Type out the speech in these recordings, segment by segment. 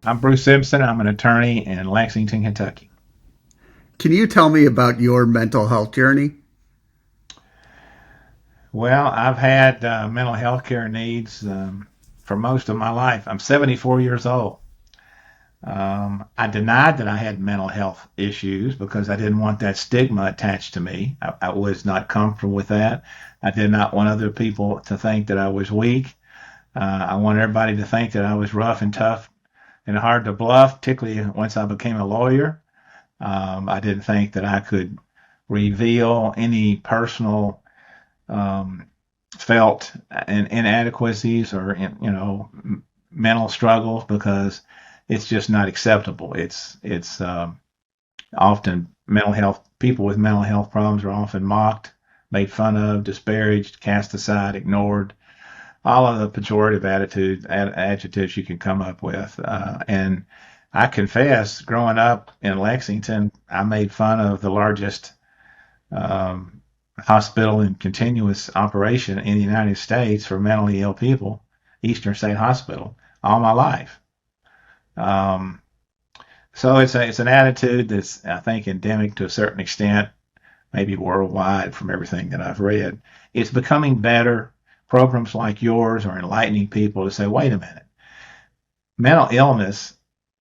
I'm Bruce Simpson. I'm an attorney in Lexington, Kentucky. Can you tell me about your mental health journey? Well, I've had mental health care needs for most of my life. I'm 74 years old. I denied that I had mental health issues because I didn't want that stigma attached to me. I was not comfortable with that. I did not want other people to think that I was weak. I want everybody to think that I was rough and tough and hard to bluff, particularly once I became a lawyer. I didn't think that I could reveal any personal um, felt inadequacies or mental struggles because it's just not acceptable. It's often mental health people with mental health problems are often mocked, made fun of, disparaged, cast aside, ignored. All of the pejorative adjectives you can come up with, and I confess, growing up in Lexington, I made fun of the largest um, hospital in continuous operation in the United States for mentally ill people, Eastern State Hospital, all my life. Um, so it's an attitude that's I think endemic to a certain extent, maybe worldwide from everything that I've read. It's becoming better. Programs like yours are enlightening people to say, wait a minute, mental illness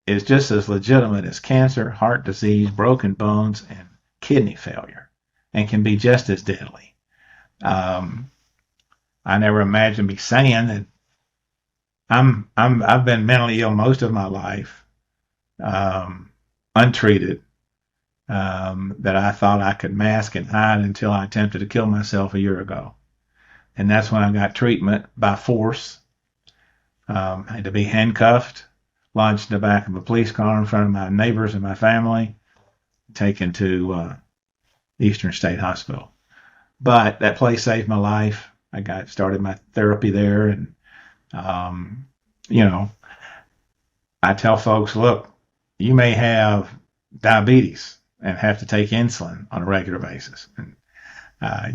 is just as legitimate as cancer, heart disease, broken bones, and kidney failure, and can be just as deadly. Um, I never imagined me saying that I've been mentally ill most of my life, um, untreated. That I thought I could mask and hide until I attempted to kill myself a year ago, and that's when I got treatment by force. I had to be handcuffed, lodged in the back of a police car in front of my neighbors and my family, taken to Eastern State Hospital. But that place saved my life. I got started my therapy there, and um, you know, I tell folks, look, you may have diabetes and have to take insulin on a regular basis, and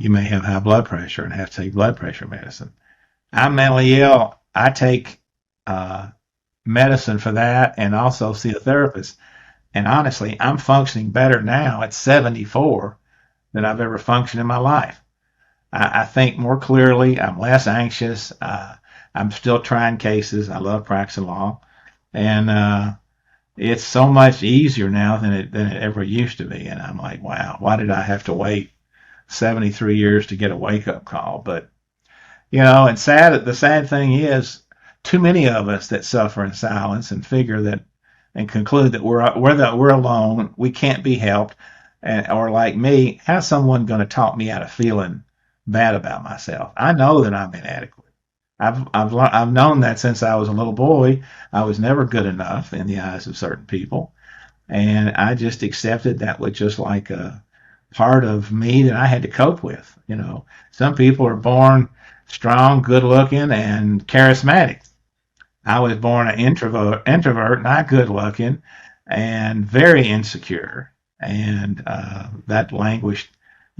you may have high blood pressure and have to take blood pressure medicine. I'm mentally ill. I take uh, medicine for that and also see a therapist. And honestly, I'm functioning better now at 74 than I've ever functioned in my life. I think more clearly. I'm less anxious. I'm still trying cases. I love practicing law, and it's so much easier now than it ever used to be. And I'm like, wow, why did I have to wait 73 years to get a wake up call? But and the sad thing is, too many of us that suffer in silence and figure that and conclude that we're alone, we can't be helped, or like me, how's someone going to talk me out of feeling bad about myself? I know that I'm inadequate. I've known that since I was a little boy. I was never good enough in the eyes of certain people, and I just accepted that was just like a part of me that I had to cope with. Some people are born strong, good looking, and charismatic. I was born an introvert, not good looking, and very insecure. And that languished,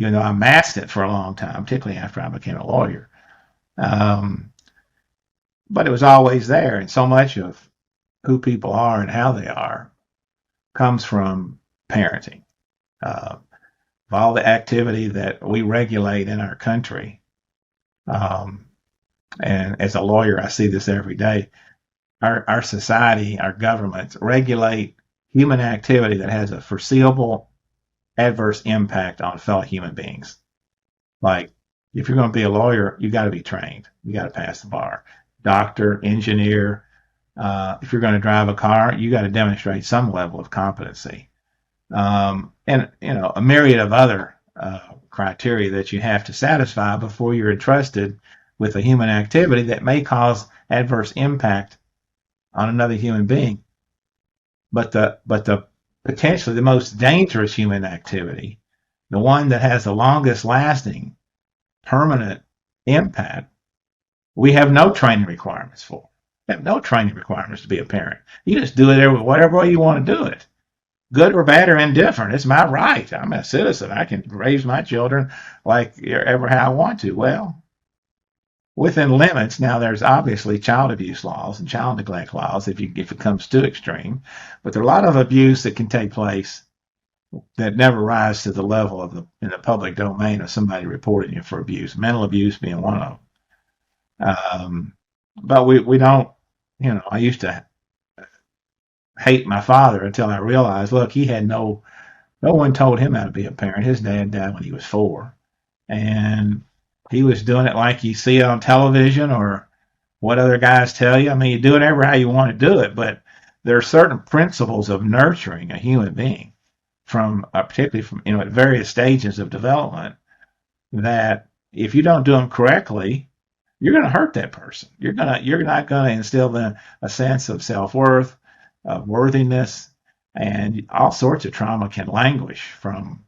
I masked it for a long time, particularly after I became a lawyer. Um, but it was always there. And so much of who people are and how they are comes from parenting. Uh, of all the activity that we regulate in our country, um, and as a lawyer, I see this every day. Our society, our governments regulate human activity that has a foreseeable adverse impact on fellow human beings. Like, if you're going to be a lawyer, you got to be trained. You got to pass the bar. Doctor, engineer. If you're going to drive a car, you got to demonstrate some level of competency. And a myriad of other criteria that you have to satisfy before you're entrusted with a human activity that may cause adverse impact on another human being. But the potentially the most dangerous human activity, the one that has the longest lasting permanent impact, we have no training requirements for. We have no training requirements to be a parent. You just do it whatever way you want to do it, good or bad or indifferent. It's my right. I'm a citizen. I can raise my children like ever how I want to. Well, within limits. Now, there's obviously child abuse laws and child neglect laws if it comes too extreme, but there are a lot of abuse that can take place that never rise to the level of in the public domain of somebody reporting you for abuse. Mental abuse being one of them. But we don't. I used to hate my father until I realized, look, he had no one told him how to be a parent. His dad died when he was 4, and he was doing it like you see it on television or what other guys tell you. I mean, you do it ever how you want to do it, but there are certain principles of nurturing a human being particularly from at various stages of development, that if you don't do them correctly, you're going to hurt that person. You're not going to instill them a sense of self-worth, of worthiness, and all sorts of trauma can languish from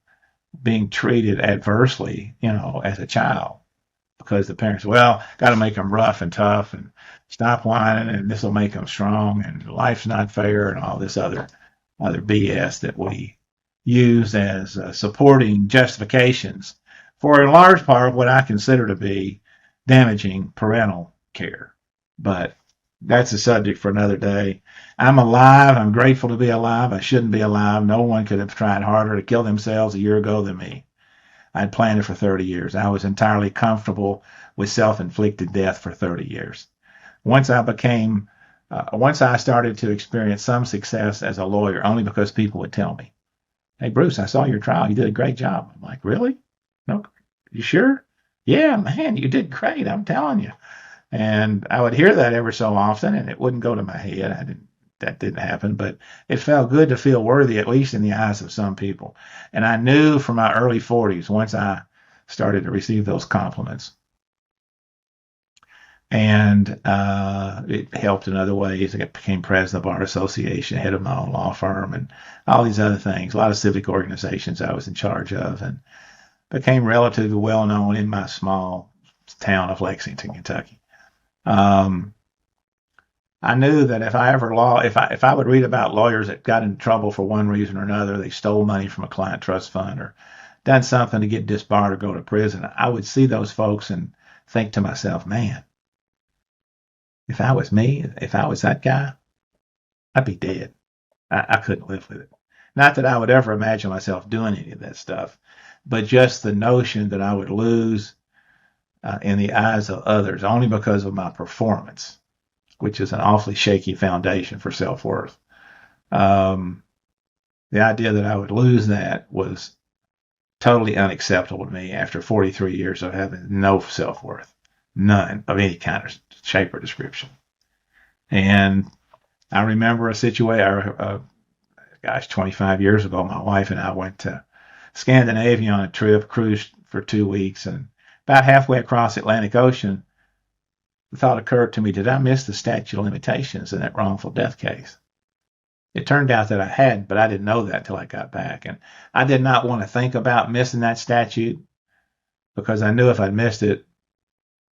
being treated adversely, as a child, because the parents, well, got to make them rough and tough and stop whining, and this will make them strong, and life's not fair, and all this other BS that we use as supporting justifications for, in large part, what I consider to be damaging parental care. But that's a subject for another day. I'm alive. I'm grateful to be alive. I shouldn't be alive. No one could have tried harder to kill themselves a year ago than me. I'd planned it for 30 years. I was entirely comfortable with self-inflicted death for 30 years. Once I started to experience some success as a lawyer, only because people would tell me, hey, Bruce, I saw your trial. You did a great job. I'm like, really? No, you sure? Yeah, man, you did great. I'm telling you. And I would hear that every so often, and it wouldn't go to my head. That didn't happen, but it felt good to feel worthy, at least in the eyes of some people. And I knew from my early 40s, once I started to receive those compliments, and it helped in other ways. I became president of the Bar Association, head of my own law firm, and all these other things. A lot of civic organizations I was in charge of, and became relatively well known in my small town of Lexington, Kentucky. I knew that if I would read about lawyers that got in trouble for one reason or another, they stole money from a client trust fund or done something to get disbarred or go to prison, I would see those folks and think to myself, man, if I was me, if I was that guy, I'd be dead. I couldn't live with it. Not that I would ever imagine myself doing any of that stuff, but just the notion that I would lose in the eyes of others only because of my performance, which is an awfully shaky foundation for self-worth. The idea that I would lose that was totally unacceptable to me after 43 years of having no self-worth, none of any kind of shape or description. And I remember a situation, 25 years ago, my wife and I went to Scandinavia on a trip, cruised for 2 weeks, and about halfway across the Atlantic Ocean, the thought occurred to me, did I miss the statute of limitations in that wrongful death case? It turned out that I had, but I didn't know that till I got back. And I did not want to think about missing that statute because I knew if I'd missed it, it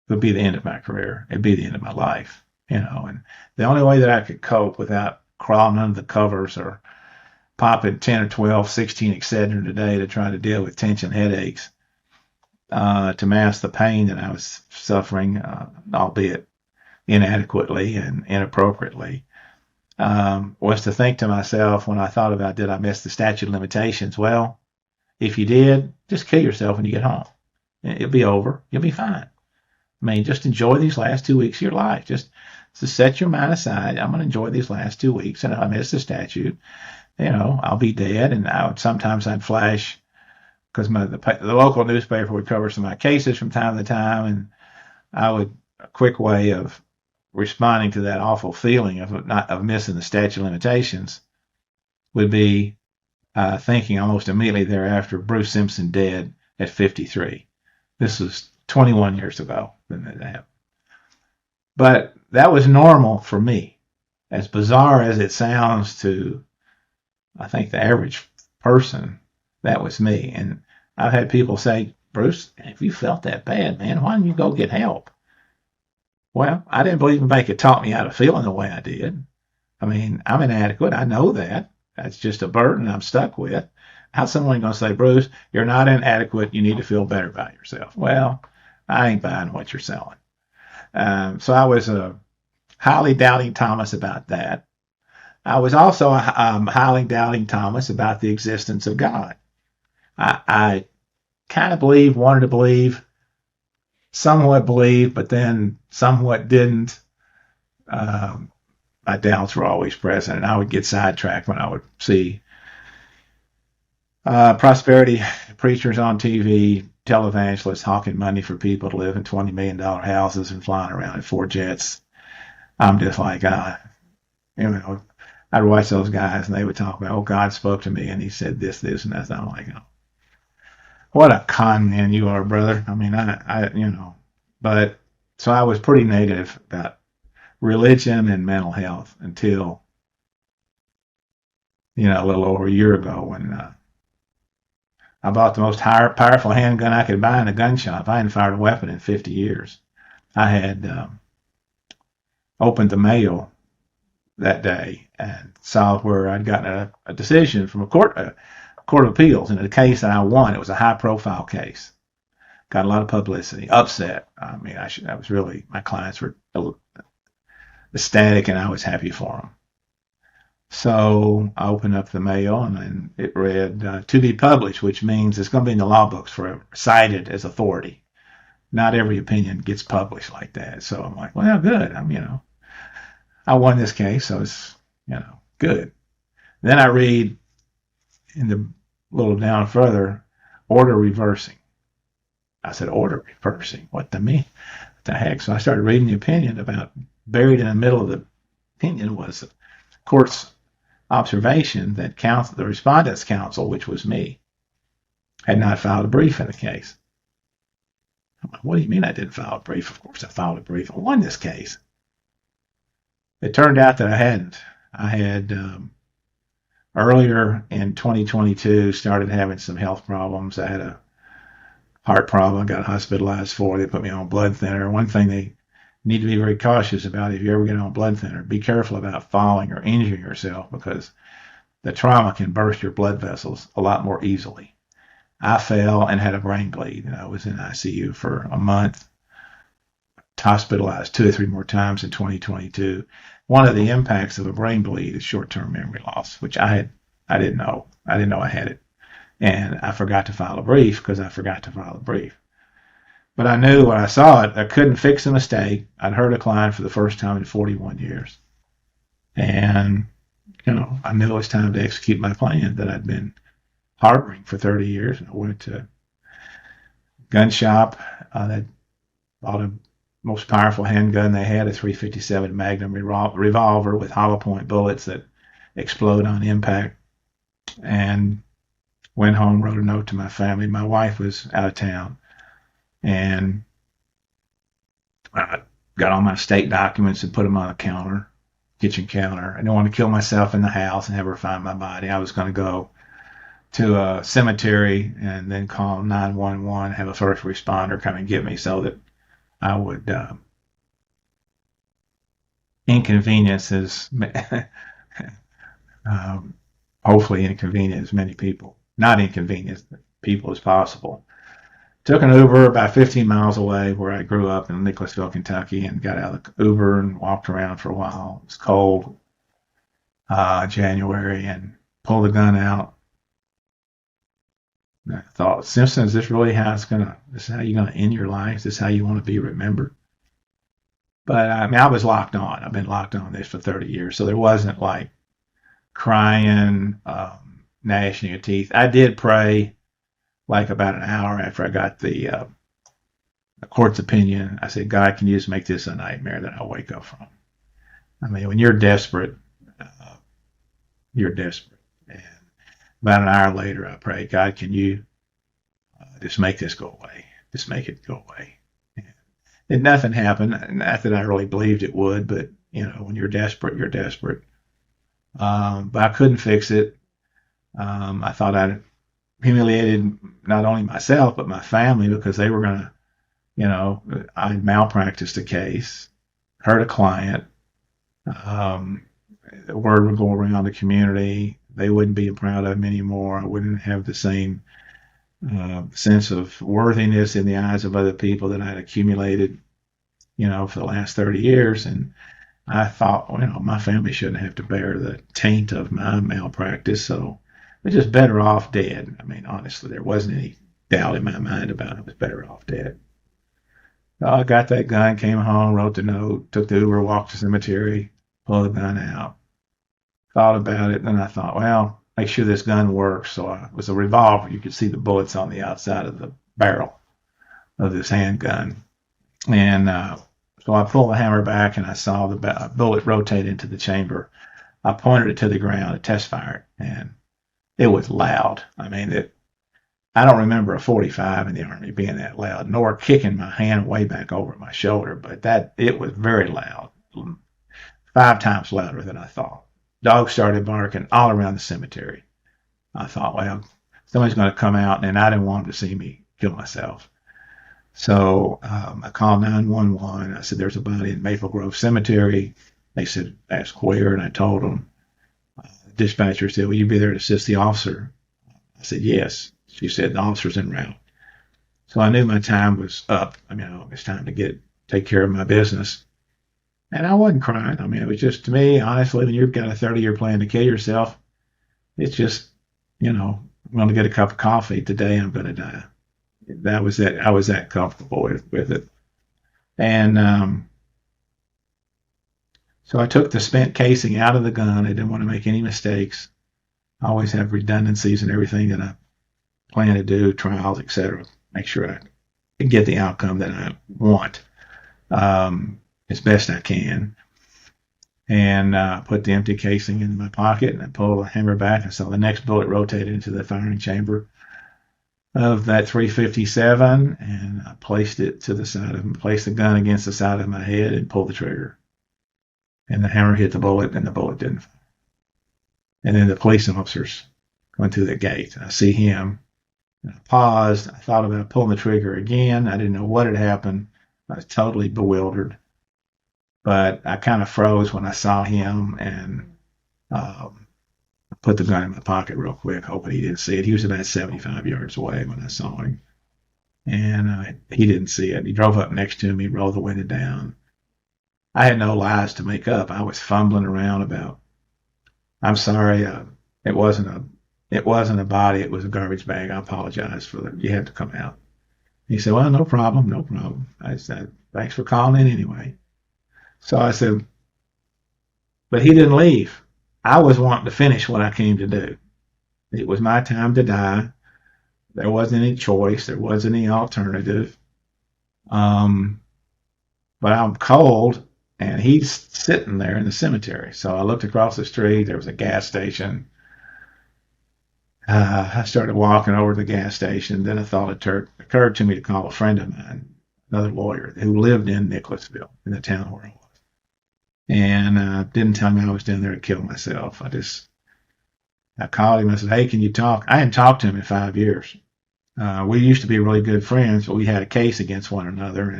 would be the end of my career. It'd be the end of my life, And the only way that I could cope without crawling under the covers or popping 10 or 12, 16 Excedrin a day to try to deal with tension headaches, to mask the pain that I was suffering, albeit inadequately and inappropriately, was to think to myself when I thought about, did I miss the statute of limitations? Well, if you did, just kill yourself when you get home. It'll be over. You'll be fine. I mean, just enjoy these last 2 weeks of your life. Just set your mind aside. I'm going to enjoy these last 2 weeks. And if I miss the statute, I'll be dead. And sometimes I'd flash, because the local newspaper would cover some of my cases from time to time, and a quick way of responding to that awful feeling of missing the statute of limitations would be thinking almost immediately thereafter, Bruce Simpson dead at 53. This was 21 years ago when that happened. But that was normal for me. As bizarre as it sounds to, I think, the average person, that was me. And I've had people say, Bruce, if you felt that bad, man, why didn't you go get help? Well, I didn't believe anybody could talk me out of feeling the way I did. I mean, I'm inadequate. I know that. That's just a burden I'm stuck with. How's someone going to say, Bruce, you're not inadequate. You need to feel better about yourself? Well, I ain't buying what you're selling. So I was highly doubting Thomas about that. I was also highly doubting Thomas about the existence of God. I kind of believed, wanted to believe, somewhat believed, but then somewhat didn't. Um, my doubts were always present, and I would get sidetracked when I would see prosperity preachers on TV, televangelists hawking money for people to live in $20 million houses and flying around in four jets. I'm just like, you know, I'd watch those guys and they would talk about, oh, God spoke to me and he said this, this, and that. I'm like, oh, what a con man you are, brother. I mean, but so I was pretty negative about religion and mental health until, a little over a year ago when I bought the most powerful handgun I could buy in a gun shop. I hadn't fired a weapon in 50 years. I had opened the mail that day and saw where I'd gotten a decision from a court of appeals in a case that I won. It was a high profile case. Got a lot of publicity. Upset. I mean, I was really, my clients were ecstatic and I was happy for them. So I opened up the mail and it read to be published, which means it's going to be in the law books forever, cited as authority. Not every opinion gets published like that. So I'm like, well, good. I won this case, so it's, good. Then I read in the little down further, order reversing. I said, order reversing? What the heck? So I started reading the opinion about, buried in the middle of the opinion was the court's observation that the respondent's counsel, which was me, had not filed a brief in the case. I'm like, what do you mean I didn't file a brief? Of course I filed a brief. I won this case. It turned out that I hadn't. I had earlier in 2022 started having some health problems. I had a heart problem. I got hospitalized for. They put me on blood thinner. One thing they need to be very cautious about if you ever get on blood thinner, be careful about falling or injuring yourself because the trauma can burst your blood vessels a lot more easily. I fell and had a brain bleed, and I was in ICU for a month, hospitalized 2 or 3 more times in 2022. One of the impacts of a brain bleed is short-term memory loss, which I didn't know. I didn't know I had it. And I forgot to file a brief because I forgot to file a brief. But I knew when I saw it, I couldn't fix a mistake. I'd heard a client for the first time in 41 years. And, I knew it was time to execute my plan that I'd been harboring for 30 years. And I went to a gun shop that bought a most powerful handgun they had, a .357 Magnum revolver with hollow point bullets that explode on impact. And went home, wrote a note to my family. My wife was out of town. And I got all my state documents and put them on a counter, kitchen counter. I didn't want to kill myself in the house and have her find my body. I was going to go to a cemetery and then call 911, have a first responder come and get me so that I would inconvenience hopefully inconvenience as many people, not inconvenience people as possible. Took an Uber about 15 miles away where I grew up in Nicholasville, Kentucky, and got out of the Uber and walked around for a while. It was cold, January, and pulled the gun out. And I thought, Simpson, is this really this is how you're going to end your life? Is this how you want to be remembered? But I was locked on. I've been locked on this for 30 years. So there wasn't like crying, gnashing of teeth. I did pray like about an hour after I got the court's opinion. I said, God, can you just make this a nightmare that I'll wake up from? I mean, when you're desperate, you're desperate. And about an hour later, I prayed, God, can you just make this go away? Just make it go away. And nothing happened. Not that I really believed it would, but, when you're desperate, you're desperate. But I couldn't fix it. I thought I'd humiliated not only myself, but my family because they were going to, I malpracticed a case, hurt a client. The word would go around the community. They wouldn't be proud of me anymore. I wouldn't have the same sense of worthiness in the eyes of other people that I'd accumulated. for the last 30 years. And I thought, my family shouldn't have to bear the taint of my malpractice, so we're just better off dead. I mean, honestly, there wasn't any doubt in my mind about it. I was better off dead. So I got that gun, came home, wrote the note, took the Uber, walked to the cemetery, pulled the gun out, thought about it, and then I thought, well, make sure this gun works. So it was a revolver. You could see the bullets on the outside of the barrel of this handgun. And so I pulled the hammer back and I saw the bullet rotate into the chamber. I pointed it to the ground to test fire it, and it was loud. I mean, I don't remember a 45 in the Army being that loud, nor kicking my hand way back over my shoulder, but it was very loud, 5 times louder than I thought. Dogs started barking all around the cemetery. I thought, well, somebody's going to come out, and I didn't want them to see me kill myself. So I called 911. I said, there's a body in Maple Grove Cemetery. They said, ask where, and I told them. The dispatcher said, will you be there to assist the officer? I said, yes. She said, the officer's en route. So I knew my time was up. I mean, it's time to take care of my business. And I wasn't crying. I mean, it was just, to me, honestly, when you've got a 30-year plan to kill yourself, it's just, I'm going to get a cup of coffee. Today I'm going to die. That was it. I was that comfortable with it. And so I took the spent casing out of the gun. I didn't want to make any mistakes. I always have redundancies in everything that I plan to do, trials, etc. Make sure I can get the outcome that I want as best I can. And put the empty casing in my pocket, and I pulled the hammer back. I saw the next bullet rotated into the firing chamber of that 357, and I placed it to the side of placed the gun against the side of my head and pulled the trigger. And the hammer hit the bullet, and the bullet didn't fire. And then the police officers going through the gate. I see him. And I paused. I thought about pulling the trigger again. I didn't know what had happened. I was totally bewildered. But I kind of froze when I saw him, and put the gun in my pocket real quick, hoping he didn't see it. He was about 75 yards away when I saw him, and he didn't see it. He drove up next to me, rolled the window down. I had no lies to make up. I was fumbling around about, I'm sorry, it wasn't a body, it was a garbage bag. I apologize for that. You had to come out. He said, well, no problem, no problem. I said, thanks for calling in anyway. So I said, but he didn't leave. I was wanting to finish what I came to do. It was my time to die. There wasn't any choice. There wasn't any alternative. But I'm cold, and he's sitting there in the cemetery. So I looked across the street. There was a gas station. I started walking over to the gas station. Then a thought occurred to me to call a friend of mine, another lawyer who lived in Nicholasville, in the town where I was. And didn't tell me I was down there to kill myself. I called him. I said, hey, can you talk? I hadn't talked to him in 5 years. We used to be really good friends, but we had a case against one another,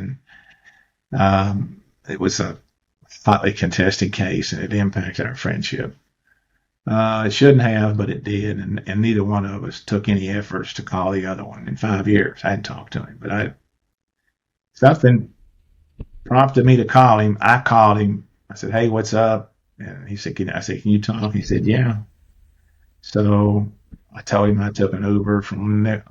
and it was a hotly contested case, and it impacted our friendship. It shouldn't have, but it did, and neither one of us took any efforts to call the other one in 5 years. I hadn't talked to him, but something prompted me to call him. I called him. I said, hey, what's up? And he said, can you talk? He said, yeah. So I told him I took an Uber from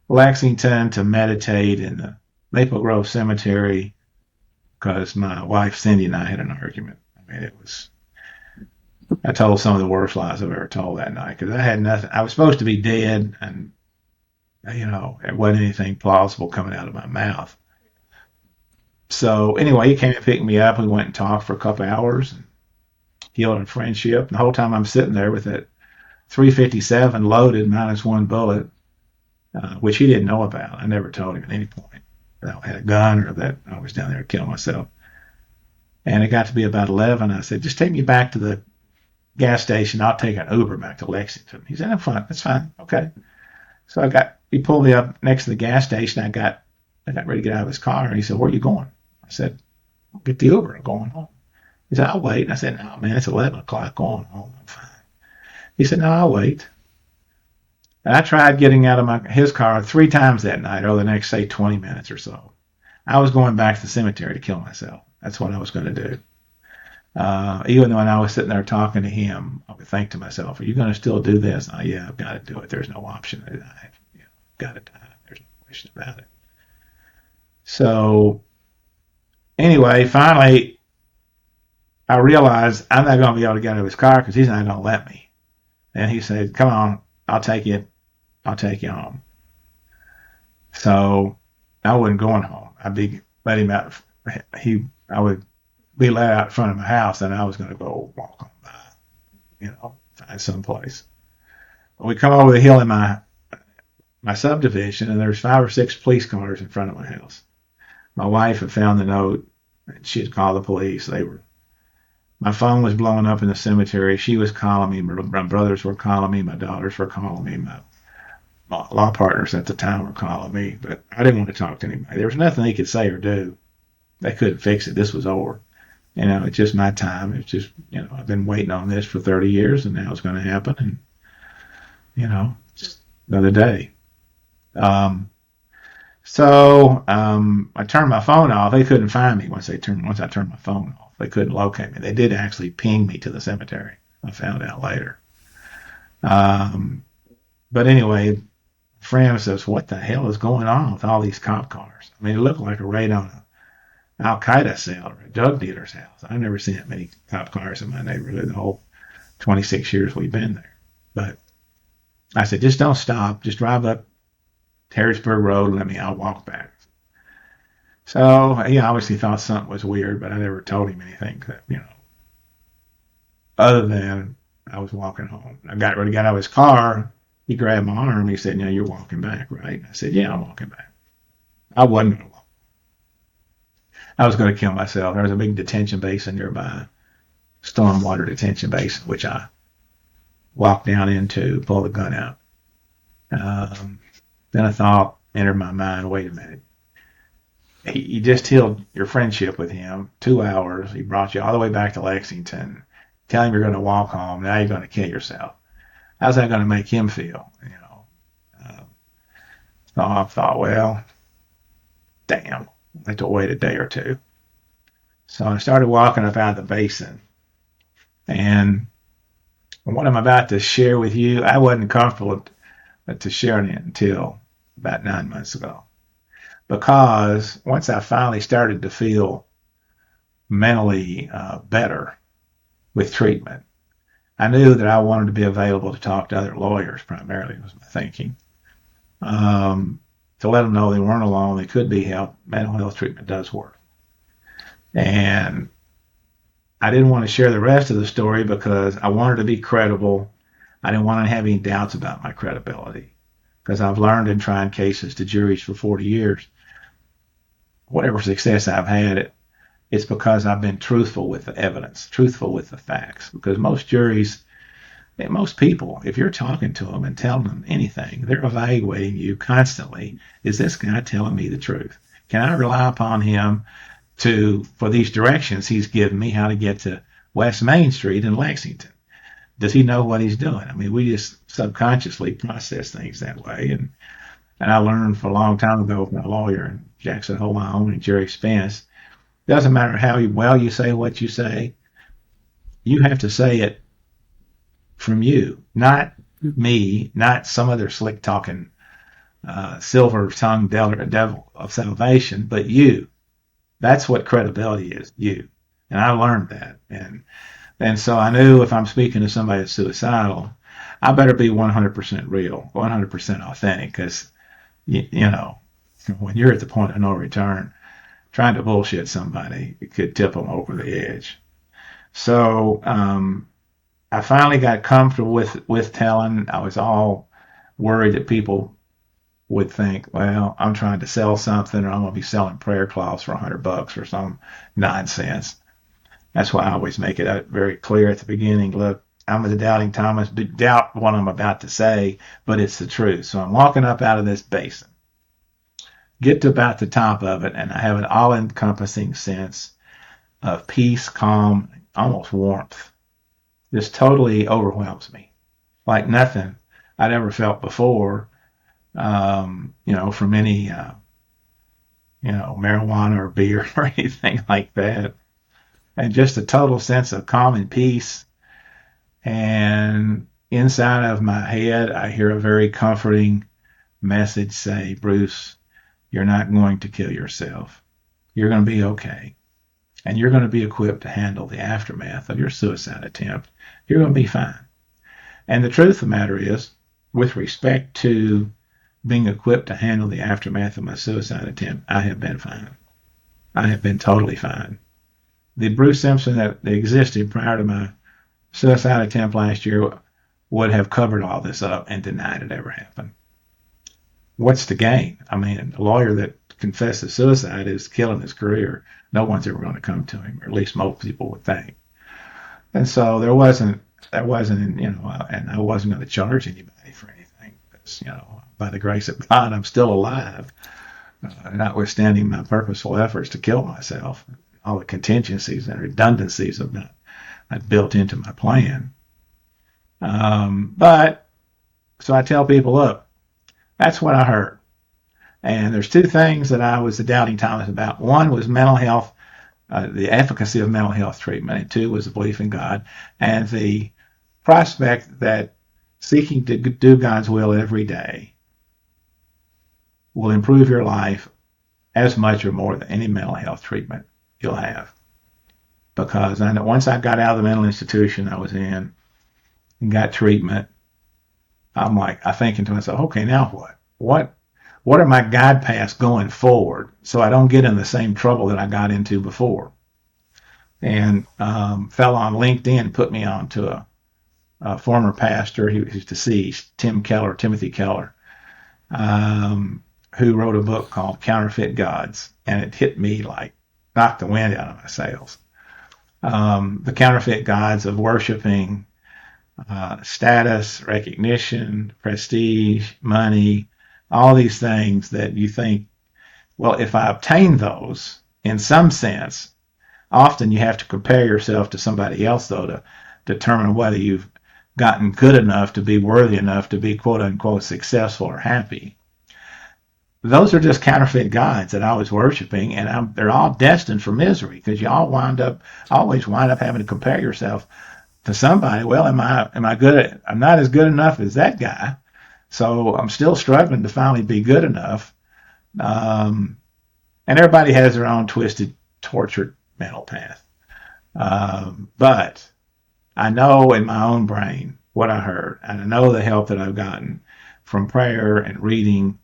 Lexington to meditate in the Maple Grove Cemetery because my wife Cindy and I had an argument. I mean, I told some of the worst lies I've ever told that night because I had nothing. I was supposed to be dead, and there wasn't anything plausible coming out of my mouth. So anyway, he came and picked me up. We went and talked for a couple hours and healed our friendship. And the whole time I'm sitting there with that 357 loaded minus one bullet, which he didn't know about. I never told him at any point that I had a gun or that I was down there to kill myself. And it got to be about 11. I said, just take me back to the gas station. I'll take an Uber back to Lexington. He said, I'm fine. That's fine. Okay. So he pulled me up next to the gas station. I got ready to get out of his car. And he said, where are you going? I said, I'll get the Uber. I'm going home. He said, I'll wait. I said, no, man, it's 11 o'clock going home. I'm fine. He said, no, I'll wait. And I tried getting out of his car 3 times that night, or the next, say, 20 minutes or so. I was going back to the cemetery to kill myself. That's what I was going to do. Even when I was sitting there talking to him, I would think to myself, "Are you going to still do this?" Oh, yeah, I've got to do it. There's no option. I've got to die. There's no question about it. So anyway, finally, I realized I'm not going to be able to get out of his car because he's not going to let me. And he said, "Come on, I'll take you. I'll take you home." So I wasn't going home. I'd be let him out. I would be let out in front of my house, and I was going to go walk on by, find some place. But we come over the hill in my subdivision, and there's 5 or 6 police cars in front of my house. My wife had found the note, and she had called the police. My phone was blowing up in the cemetery. She was calling me. My brothers were calling me. My daughters were calling me. My law partners at the time were calling me. But I didn't want to talk to anybody. There was nothing they could say or do. They couldn't fix it. This was over. It's just my time. It's just, I've been waiting on this for 30 years, and now it's going to happen. And, just another day. I turned my phone off. They couldn't find me once I turned my phone off. They couldn't locate me. They did actually ping me to the cemetery. I found out later. But anyway, a friend says, "What the hell is going on with all these cop cars?" I mean, it looked like a raid on an Al Qaeda cell or a drug dealer's house. I've never seen that many cop cars in my neighborhood the whole 26 years we've been there. But I said, "Just don't stop. Just drive up Harrisburg Road and I'll walk back." So he obviously thought something was weird, but I never told him anything, other than I was walking home. I got out of his car. He grabbed my arm. He said, "You're walking back, right?" I said, "Yeah, I'm walking back." I wasn't going to walk. I was going to kill myself. There was a big detention basin nearby, stormwater detention basin, which I walked down into, pulled the gun out. Then a thought entered my mind, wait a minute. You just healed your friendship with him, 2 hours. He brought you all the way back to Lexington. Tell him you're going to walk home. Now you're going to kill yourself. How's that going to make him feel? So I thought, well, damn, I have to wait a day or two. So I started walking up out of the basin. And what I'm about to share with you, I wasn't comfortable to sharing it until about 9 months ago. Because once I finally started to feel mentally better with treatment, I knew that I wanted to be available to talk to other lawyers, primarily was my thinking, to let them know they weren't alone, they could be helped. Mental health treatment does work. And I didn't want to share the rest of the story because I wanted to be credible. I didn't want to have any doubts about my credibility, because I've learned in trying cases to juries for 40 years, whatever success I've had, it's because I've been truthful with the evidence, truthful with the facts. Because most juries, most people, if you're talking to them and telling them anything, they're evaluating you constantly. Is this guy telling me the truth? Can I rely upon him for these directions he's given me how to get to West Main Street in Lexington? Does he know what he's doing? I mean, we just subconsciously process things that way. And I learned for a long time ago from a lawyer in Jackson Hole, Wyoming, Jerry Spence, doesn't matter how well you say what you say, you have to say it from you, not me, not some other slick talking silver tongued devil of salvation, but you. That's what credibility is, you. And I learned that. And so I knew if I'm speaking to somebody that's suicidal, I better be 100% real, 100% authentic, because, when you're at the point of no return, trying to bullshit somebody, it could tip them over the edge. So I finally got comfortable with telling. I was all worried that people would think, well, I'm trying to sell something, or I'm going to be selling prayer cloths for $100 or some nonsense. That's why I always make it very clear at the beginning. Look, I'm the doubting Thomas. Doubt what I'm about to say, but it's the truth. So I'm walking up out of this basin, get to about the top of it, and I have an all-encompassing sense of peace, calm, almost warmth. This totally overwhelms me, like nothing I'd ever felt before. From any, marijuana or beer or anything like that. And just a total sense of calm and peace. And inside of my head, I hear a very comforting message say, Bruce, you're not going to kill yourself. You're going to be okay. And you're going to be equipped to handle the aftermath of your suicide attempt. You're going to be fine. And the truth of the matter is, with respect to being equipped to handle the aftermath of my suicide attempt, I have been fine. I have been totally fine. The Bruce Simpson that existed prior to my suicide attempt last year would have covered all this up and denied it ever happened. What's the gain? I mean, a lawyer that confesses suicide is killing his career. No one's ever going to come to him, or at least most people would think. And so there wasn't, and I wasn't going to charge anybody for anything. Because, by the grace of God, I'm still alive, notwithstanding my purposeful efforts to kill myself. All the contingencies and redundancies of that I built into my plan. But so I tell people, look, that's what I heard. And there's two things that I was a doubting Thomas about. One was mental health, the efficacy of mental health treatment, and two was the belief in God and the prospect that seeking to do God's will every day will improve your life as much or more than any mental health treatment you'll have. Because I know once I got out of the mental institution I was in and got treatment, I'm thinking to myself, okay, now what? What are my guide paths going forward so I don't get in the same trouble that I got into before? And fell on LinkedIn, put me on to a former pastor, he was deceased, Timothy Keller, who wrote a book called Counterfeit Gods, and it hit me like knocked the wind out of my sails. The counterfeit gods of worshiping status, recognition, prestige, money, all these things that you think, well, if I obtain those, in some sense, often you have to compare yourself to somebody else, though, to determine whether you've gotten good enough to be worthy enough to be quote unquote successful or happy. Those are just counterfeit gods that I was worshiping, and they're all destined for misery because you always wind up having to compare yourself to somebody. Well, am I good? I'm not as good enough as that guy, so I'm still struggling to finally be good enough. And everybody has their own twisted, tortured mental path. But I know in my own brain what I heard, and I know the help that I've gotten from prayer and reading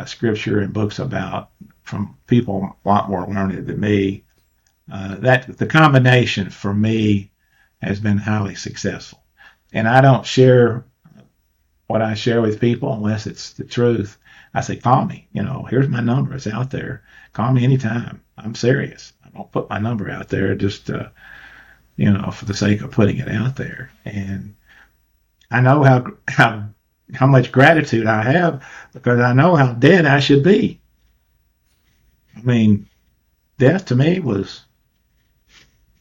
scripture and books from people a lot more learned than me. That the combination for me has been highly successful. And I don't share what I share with people unless it's the truth. I say, call me. Here's my number. It's out there. Call me anytime. I'm serious. I don't put my number out there just, for the sake of putting it out there. And I know how much gratitude I have because I know how dead I should be. I mean, death to me was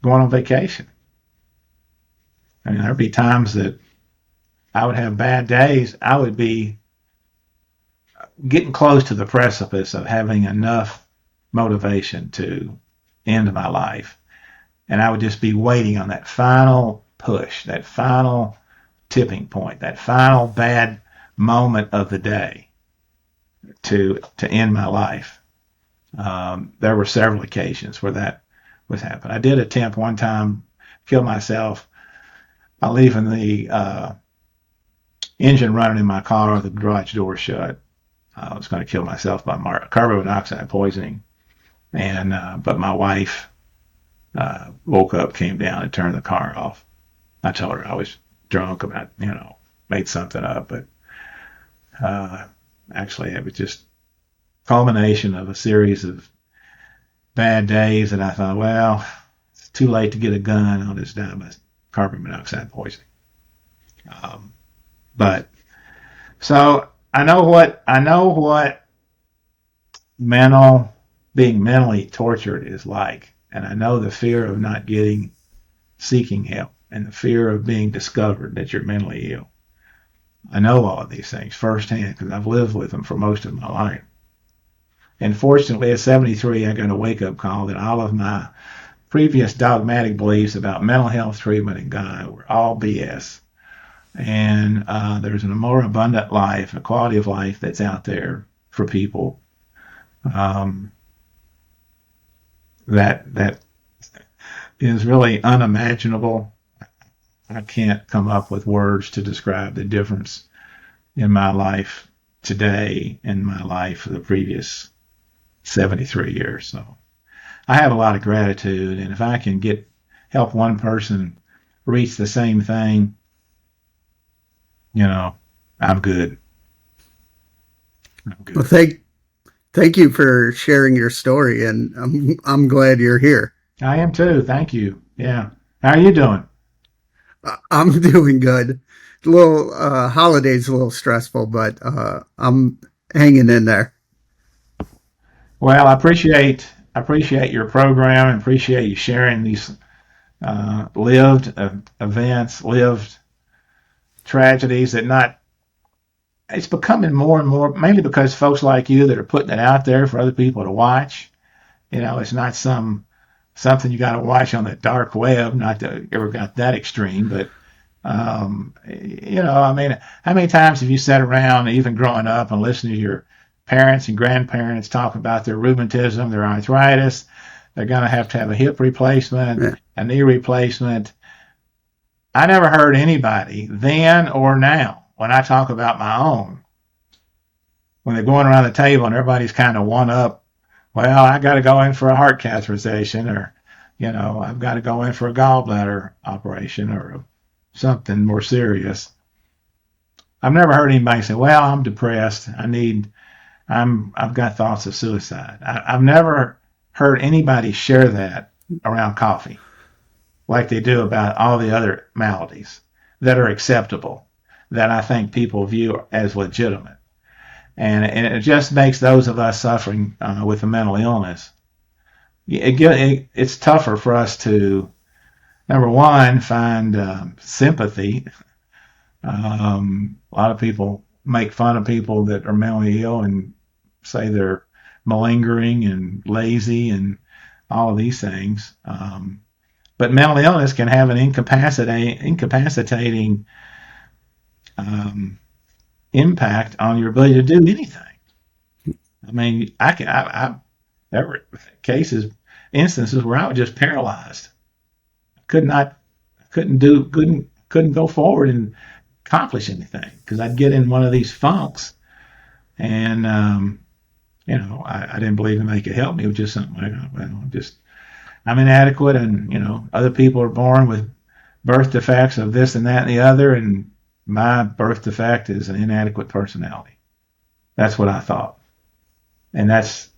going on vacation. I mean, there'd be times that I would have bad days. I would be getting close to the precipice of having enough motivation to end my life. And I would just be waiting on that final push, that final tipping point, that final bad moment of the day to end my life. There were several occasions where that was happening. I did attempt one time kill myself by leaving the engine running in my car with the garage door shut. I was going to kill myself by carbon monoxide poisoning, but my wife woke up, came down, and turned the car off. I told her I was drunk about, made something up, but actually it was just culmination of a series of bad days, and I thought, well, it's too late to get a gun. I'll just die by carbon monoxide poisoning. But so I know what being mentally tortured is like, and I know the fear of not seeking help, and the fear of being discovered that you're mentally ill. I know all of these things firsthand because I've lived with them for most of my life. And fortunately, at 73, I got a wake-up call that all of my previous dogmatic beliefs about mental health treatment and God were all BS. And there's a more abundant life, a quality of life that's out there for people um, that is really unimaginable. I can't come up with words to describe the difference in my life today and my life for the previous 73 years. So I have a lot of gratitude, and if I can help one person reach the same thing, you know, I'm good. I'm Well, good. thank you for sharing your story, and I'm glad you're here. I am too. Thank you. Yeah. How are you doing? I'm doing good. A little holidays a little stressful, but I'm hanging in there. Well, I appreciate your program and appreciate you sharing these lived events, lived tragedies that not. It's becoming more and more, mainly because folks like you that are putting it out there for other people to watch. It's not something you got to watch on the dark web. Not that it ever got that extreme, but I mean, how many times have you sat around, even growing up, and listened to your parents and grandparents talk about their rheumatism, their arthritis? They're going to have a hip replacement, Yeah. a knee replacement. I never heard anybody then or now, when I talk about my own, when they're going around the table and everybody's kind of one up, well, I got to go in for a heart catheterization, or, I've got to go in for a gallbladder operation, or something more serious. I've never heard anybody say, well, I'm depressed. I've got thoughts of suicide. I've never heard anybody share that around coffee like they do about all the other maladies that are acceptable, that I think people view as legitimate. And it just makes those of us suffering with a mental illness, it's tougher for us to, number one, find sympathy. A lot of people make fun of people that are mentally ill and say they're malingering and lazy and all of these things. But mental illness can have an incapacitating um, impact on your ability to do anything. I mean, there were instances where I was just paralyzed. Could not, couldn't go forward and accomplish anything because I'd get in one of these funks, and I didn't believe anybody could help me. It was just something like, well, I'm inadequate, and other people are born with birth defects of this and that and the other, and my birth defect is an inadequate personality. That's what I thought, and that's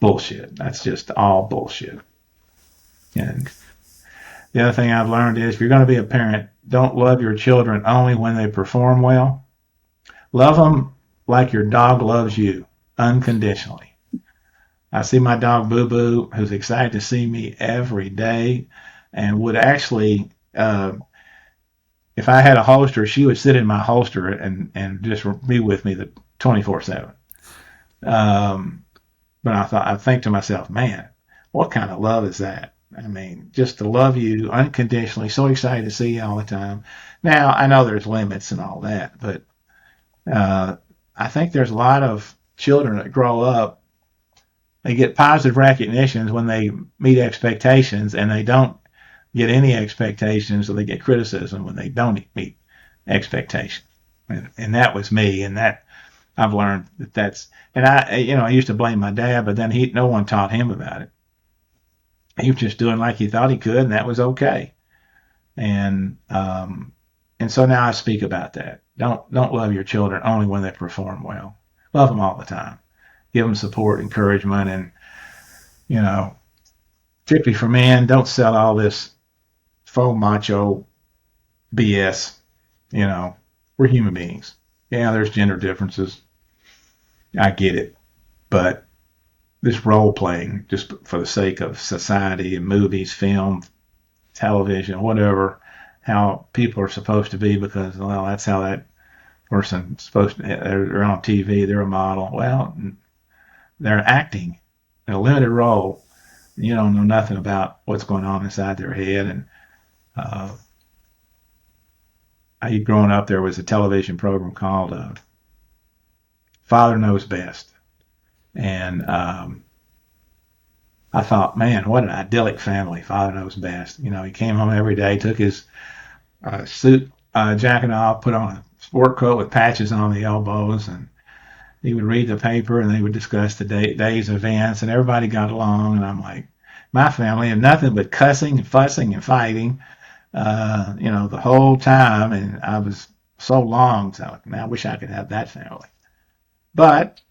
bullshit. That's just all bullshit. And the other thing I've learned is if you're going to be a parent, don't love your children only when they perform well. Love them like your dog loves you, unconditionally. I see my dog Boo Boo, who's excited to see me every day, and would actually, if I had a holster, she would sit in my holster and just be with me the 24/7. Um, but I think to myself, man, what kind of love is that? I mean, just to love you unconditionally, so excited to see you all the time. Now, I know there's limits and all that, but uh, I think there's a lot of children that grow up, they get positive recognitions when they meet expectations, and they don't get any expectations, or they get criticism when they don't meet expectations. And that was me, and that I've learned and I used to blame my dad, but then no one taught him about it. He was just doing like he thought he could, and that was okay. And and so now I speak about that. Don't love your children only when they perform well. Love them all the time. Give them support, encouragement, and you know, particularly for men, don't sell all this faux macho BS. We're human beings. Yeah, there's gender differences. I get it, but this role playing, just for the sake of society and movies, film, television, whatever, how people are supposed to be because, well, that's how that person's supposed to, they're on TV, they're a model. Well, they're acting in a limited role. You don't know nothing about what's going on inside their head. And uh, growing up, there was a television program called Father Knows Best. And I thought, man, what an idyllic family. Father knows best. You know, he came home every day, took his suit, jacket off, put on a sport coat with patches on the elbows, and he would read the paper and they would discuss the day's events, and everybody got along. And I'm like, my family had nothing but cussing and fussing and fighting, the whole time. And I was so long, so man, I wish I could have that family. But,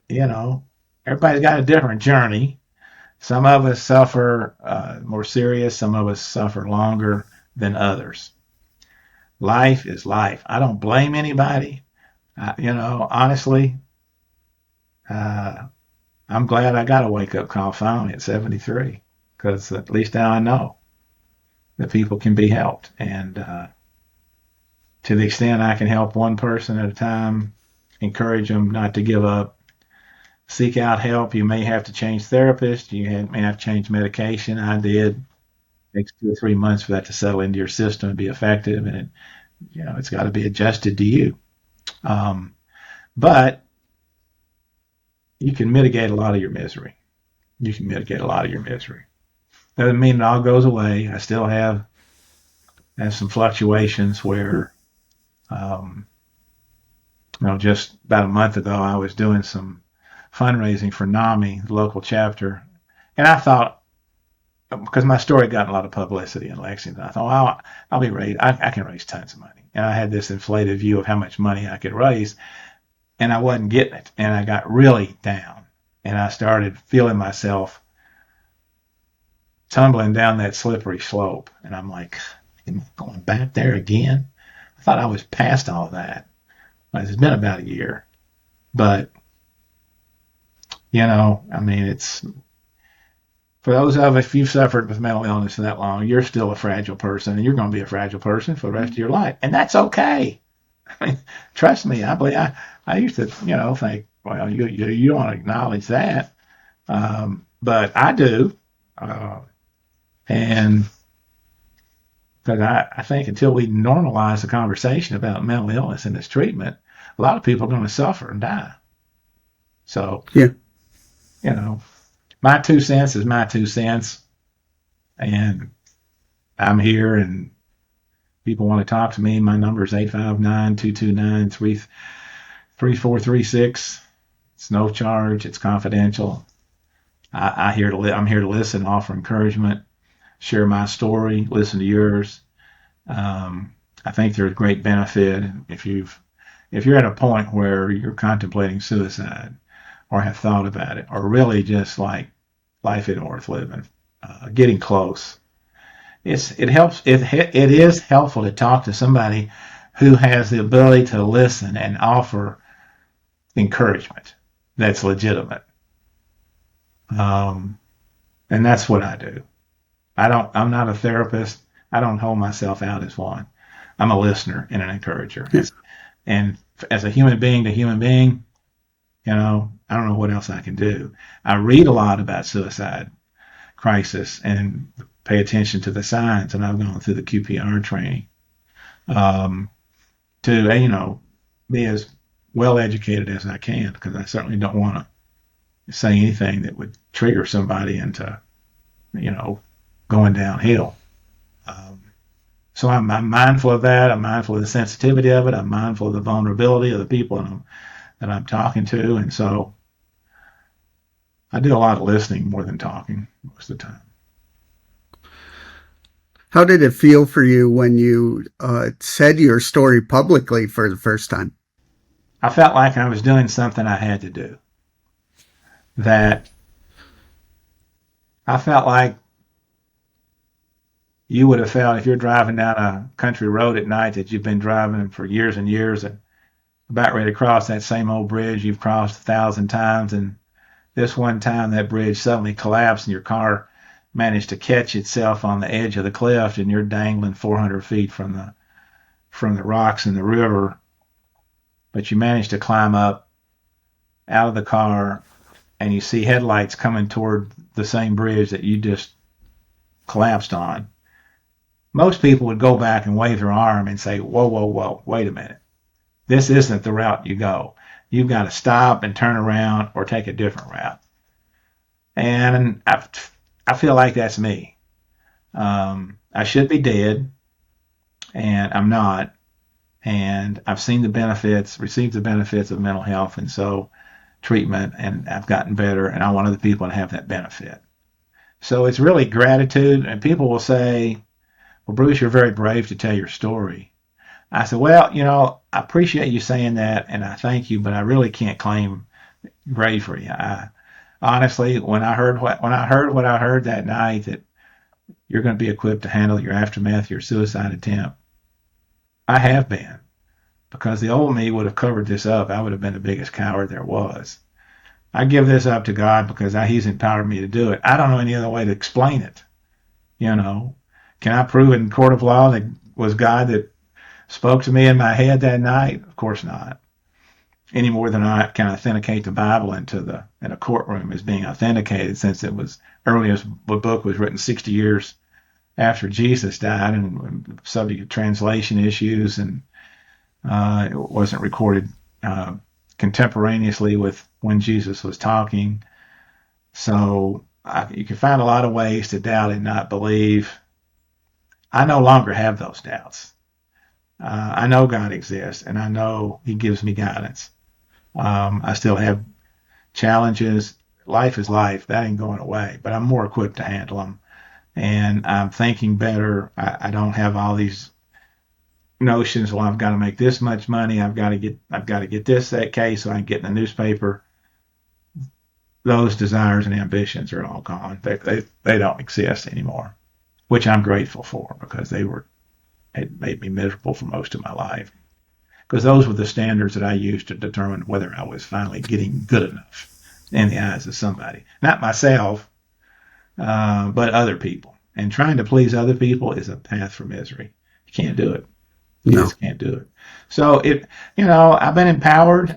you know, everybody's got a different journey. Some of us suffer more serious, some of us suffer longer than others. Life is life. I don't blame anybody. Honestly, uh, I'm glad I got a wake up call finally at 73, because at least now I know that people can be helped. And to the extent I can help one person at a time, encourage them not to give up, seek out help. You may have to change therapists. May have to change medication. I did. It takes 2 or 3 months for that to settle into your system and be effective. And it's got to be adjusted to you. But you can mitigate a lot of your misery. You can mitigate a lot of your misery. Doesn't mean it all goes away. I still have some fluctuations where, um, just about a month ago, I was doing some fundraising for NAMI, the local chapter, and I thought, because my story got a lot of publicity in Lexington, I thought, well, I'll be ready. I can raise tons of money. And I had this inflated view of how much money I could raise, and I wasn't getting it. And I got really down, and I started feeling myself tumbling down that slippery slope. And I'm like, am I going back there again? I thought I was past all of that. Well, it's been about a year. But, it's for those of us, if you've suffered with mental illness for that long, you're still a fragile person, and you're going to be a fragile person for the rest of your life. And that's okay. I mean, trust me, I used to, think, well, you don't acknowledge that. But I do. And because I think until we normalize the conversation about mental illness and its treatment, a lot of people are going to suffer and die. So, Yeah. My 2 cents is my 2 cents. And I'm here, and people want to talk to me. My number is 859-229-3436. It's no charge. It's confidential. I'm here to listen, offer encouragement, share my story, listen to yours. I think there's great benefit if you're at a point where you're contemplating suicide, or have thought about it, or really just like life isn't worth living, getting close. It helps. It is helpful to talk to somebody who has the ability to listen and offer encouragement that's legitimate. Um, and that's what I do. I'm not a therapist. I don't hold myself out as one. I'm a listener and an encourager. Yeah. And as a human being to human being, I don't know what else I can do. I read a lot about suicide crisis and pay attention to the signs, and I've gone through the QPR training to, be as well educated as I can, because I certainly don't want to say anything that would trigger somebody into, going downhill. So I'm mindful of that. I'm mindful of the sensitivity of it. I'm mindful of the vulnerability of the people that I'm talking to. And so I do a lot of listening more than talking most of the time. How did it feel for you when you said your story publicly for the first time? I felt like I was doing something I had to do. That I felt like you would have felt if you're driving down a country road at night that you've been driving for years and years, and about ready to cross that same old bridge you've crossed 1,000 times, and this one time that bridge suddenly collapsed and your car managed to catch itself on the edge of the cliff, and you're dangling 400 feet from the rocks in the river, but you managed to climb up out of the car and you see headlights coming toward the same bridge that you just collapsed on, most people would go back and wave their arm and say, whoa, whoa, whoa, wait a minute. This isn't the route you go. You've got to stop and turn around or take a different route. And I feel like that's me. I should be dead, and I'm not. And I've seen the benefits, received the benefits of mental health, and so treatment, and I've gotten better, and I want other people to have that benefit. So it's really gratitude, and people will say, well, Bruce, you're very brave to tell your story. I said, well, I appreciate you saying that, and I thank you, but I really can't claim bravery. Honestly, when I heard what I heard that night, that you're going to be equipped to handle your aftermath, your suicide attempt, I have been, because the old me would have covered this up. I would have been the biggest coward there was. I give this up to God because He's empowered me to do it. I don't know any other way to explain it. Can I prove in court of law that it was God that spoke to me in my head that night? Of course not. Any more than I can authenticate the Bible in a courtroom as being authenticated, since it was earliest book was written 60 years after Jesus died, and subject to translation issues, and it wasn't recorded contemporaneously with when Jesus was talking. So you can find a lot of ways to doubt and not believe. I no longer have those doubts. I know God exists, and I know He gives me guidance. I still have challenges. Life is life. That ain't going away, but I'm more equipped to handle them. And I'm thinking better. I don't have all these notions. Well, I've got to make this much money. I've got to get that case so I can get in the newspaper. Those desires and ambitions are all gone. They don't exist anymore, which I'm grateful for, because it made me miserable for most of my life. Because those were the standards that I used to determine whether I was finally getting good enough in the eyes of somebody. Not myself, but other people. And trying to please other people is a path for misery. You can't do it. You No. just can't do it. So I've been empowered.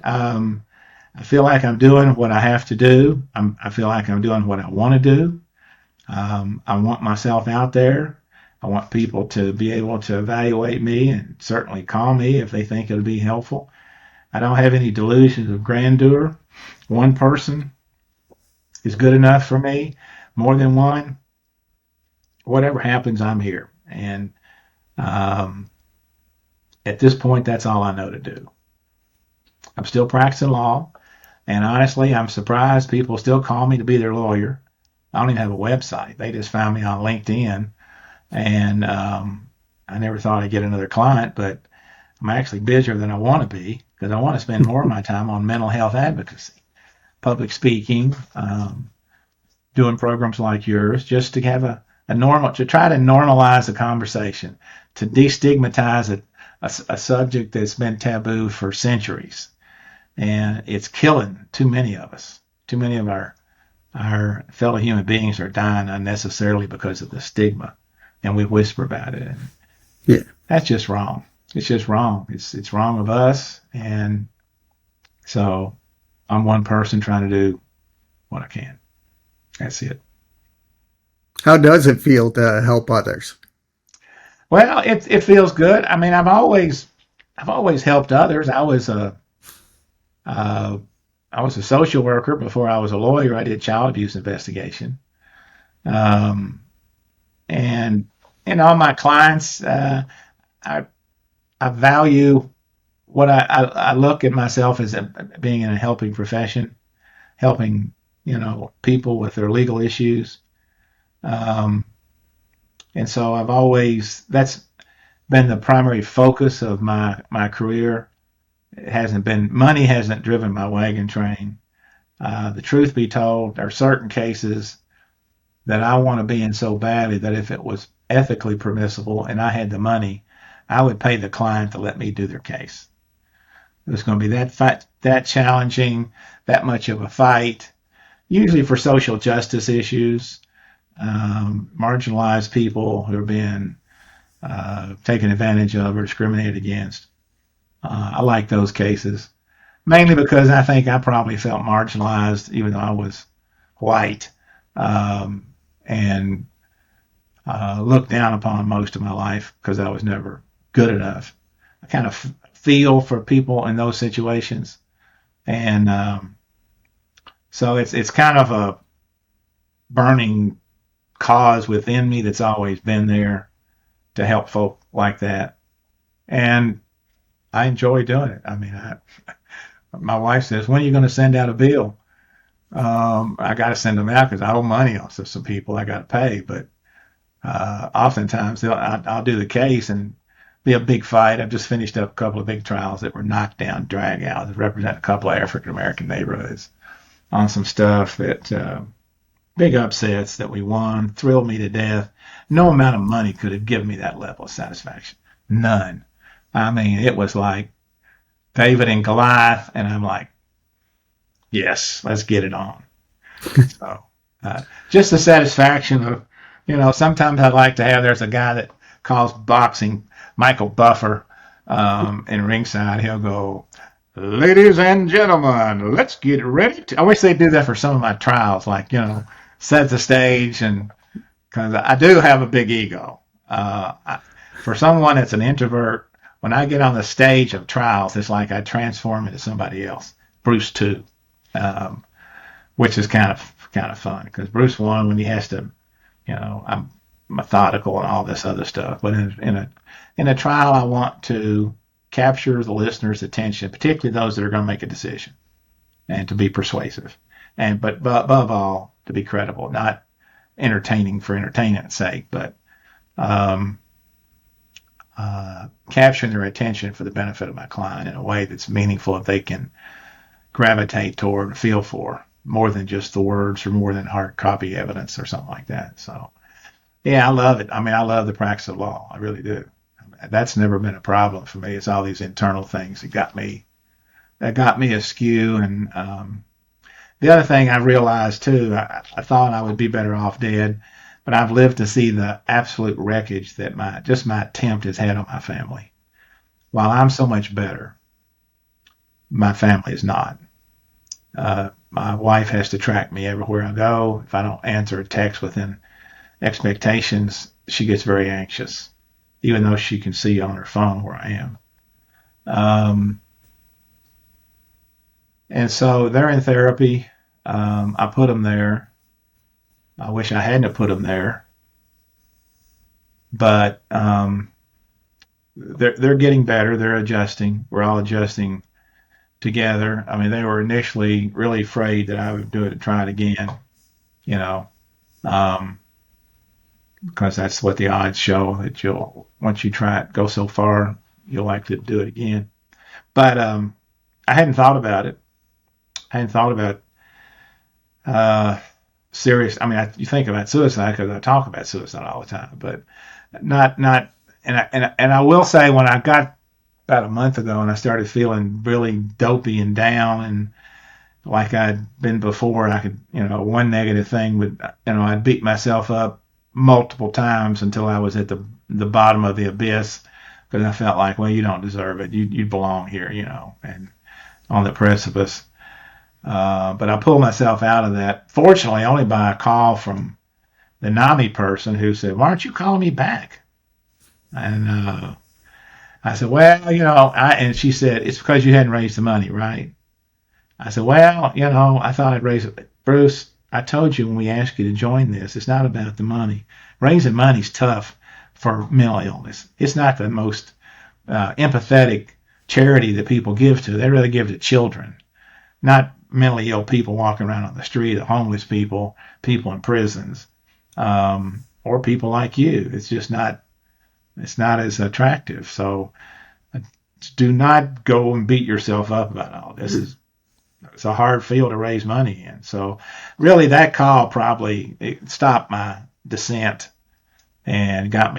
I feel like I'm doing what I have to do. I feel like I'm doing what I want to do. I want myself out there. I want people to be able to evaluate me and certainly call me if they think it'll be helpful. I don't have any delusions of grandeur. One person is good enough for me. More than one, whatever happens, I'm here. And at this point, that's all I know to do. I'm still practicing law. And honestly, I'm surprised people still call me to be their lawyer. I don't even have a website. They just found me on LinkedIn. And I never thought I'd get another client, but I'm actually busier than I want to be, because I want to spend more of my time on mental health advocacy, public speaking, doing programs like yours, just to have to try to normalize the conversation, to destigmatize a subject that's been taboo for centuries. And it's killing too many of us. Too many of our fellow human beings are dying unnecessarily because of the stigma, and we whisper about it. And Yeah. that's just wrong. It's just wrong. It's wrong of us. And so I'm one person trying to do what I can. That's it. How does it feel to help others? Well, it feels good. I mean, I've always helped others. Uh, I was a social worker before I was a lawyer. I did child abuse investigation. Um, and all my clients, I I value what I look at myself as being in a helping profession, helping people with their legal issues. Um, and so that's been the primary focus of my career. Money hasn't driven my wagon train. The truth be told, there are certain cases that I want to be in so badly that if it was ethically permissible and I had the money, I would pay the client to let me do their case. It was going to be that challenging, that much of a fight, usually for social justice issues, marginalized people who are being taken advantage of or discriminated against. I like those cases. mainly because I think I probably felt marginalized, even though I was white, um, and looked down upon most of my life because I was never good enough. I kind of feel for people in those situations, and so it's kind of a burning cause within me that's always been there to help folk like that, and I enjoy doing it. I mean, my wife says, "When are you going to send out a bill?" I got to send them out because I owe money on some people I got to pay, but oftentimes I'll do the case and be a big fight. I've just finished up a couple of big trials that were knocked down, drag out, that represent a couple of African American neighborhoods on some stuff that big upsets that we won, thrilled me to death. No amount of money could have given me that level of satisfaction. None. I mean, it was like David and Goliath, and I'm like, yes, let's get it on. So just the satisfaction of, sometimes I like to have, there's a guy that calls boxing Michael Buffer in ringside. He'll go, ladies and gentlemen, let's get ready to. I wish they'd do that for some of my trials, like, set the stage. And because I do have a big ego. For someone that's an introvert, when I get on the stage of trials, it's like I transform into somebody else. Bruce too. Um, which is kind of fun because Bruce won when he has to, I'm methodical and all this other stuff. But in a trial, I want to capture the listener's attention, particularly those that are going to make a decision, and to be persuasive, and but above all, to be credible, not entertaining for entertainment's sake, but um, capturing their attention for the benefit of my client in a way that's meaningful that they can gravitate toward and feel for more than just the words or more than hard copy evidence or something like that. So yeah, I love it. I mean, I love the practice of law. I really do. That's never been a problem for me. It's all these internal things that got me askew. And the other thing I realized too, I thought I would be better off dead, but I've lived to see the absolute wreckage that my attempt has had on my family. While I'm so much better, my family is not. My wife has to track me everywhere I go. If I don't answer a text within expectations, she gets very anxious, even though she can see on her phone where I am. Um, and so they're in therapy. I put them there. I wish I hadn't put them there, but they're getting better. They're adjusting. We're all adjusting together. I mean, they were initially really afraid that I would do it and try it again, you know, um, because that's what the odds show that you'll once you try it, go so far, you'll likely do it again. But I hadn't thought about it. I hadn't thought about uh, serious. I mean, you think about suicide because I talk about suicide all the time, but not. And I will say when I got about a month ago and I started feeling really dopey and down and like I'd been before, I could, one negative thing would, I'd beat myself up multiple times until I was at the bottom of the abyss because I felt like, well, you don't deserve it. You belong here, and on the precipice. But I pulled myself out of that, fortunately, only by a call from the NAMI person who said, why aren't you calling me back? And I said, well, and she said, it's because you hadn't raised the money, right? I said, well, I thought I'd raise it. Bruce, I told you when we asked you to join this, it's not about the money. Raising money's tough for mental illness. It's not the most empathetic charity that people give to. They really give to children, not mentally ill people walking around on the street, homeless people, people in prisons, or people like you. It's just not. It's not as attractive. So do not go and beat yourself up about all this. It's a hard field to raise money in. So really that call probably it stopped my descent and got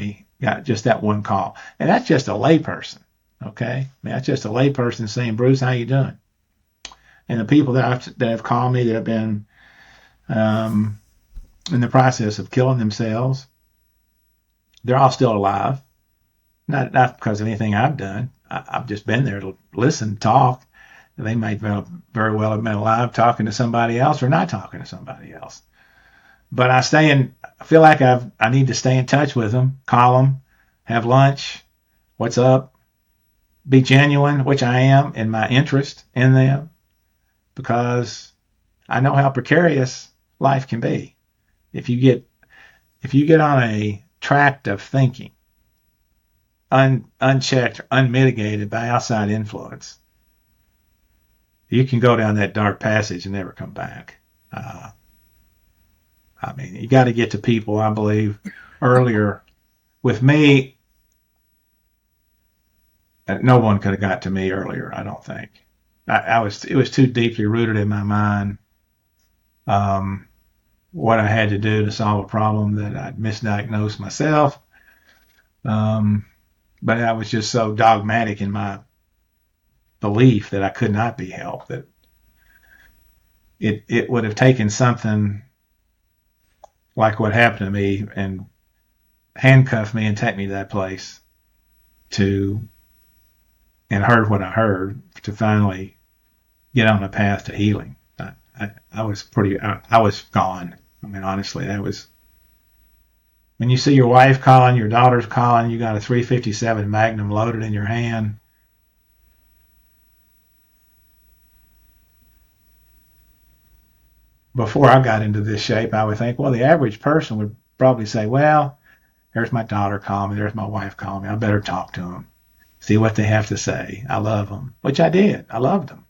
just that one call. And that's just a layperson. Okay. I mean, that's just a layperson saying, Bruce, how you doing? And the people that have called me that have been um, in the process of killing themselves, they're all still alive. Not because of anything I've done. I've just been there to listen, talk, They might very well have been alive talking to somebody else or not talking to somebody else. But I feel like I need to stay in touch with them, call them, have lunch, what's up, be genuine, which I am in my interest in them, because I know how precarious life can be. If you get if you get on a tract of thinking, unchecked, unmitigated by outside influence, you can go down that dark passage and never come back. Uh, I mean, you got to get to people, I believe, earlier. With me, no one could have got to me earlier, I don't think. It was too deeply rooted in my mind. Um, what I had to do to solve a problem that I'd misdiagnosed myself. Um, but I was just so dogmatic in my belief that I could not be helped, that it would have taken something like what happened to me and handcuff me and take me to that place to and heard what I heard to finally get on a path to healing. I was I was gone. I mean, honestly, that was when you see your wife calling, your daughter's calling, you got a 357 Magnum loaded in your hand. Before I got into this shape, I would think, well, the average person would probably say, well, there's my daughter calling me, there's my wife calling me, I better talk to them, see what they have to say. I love them, which I did. I loved them.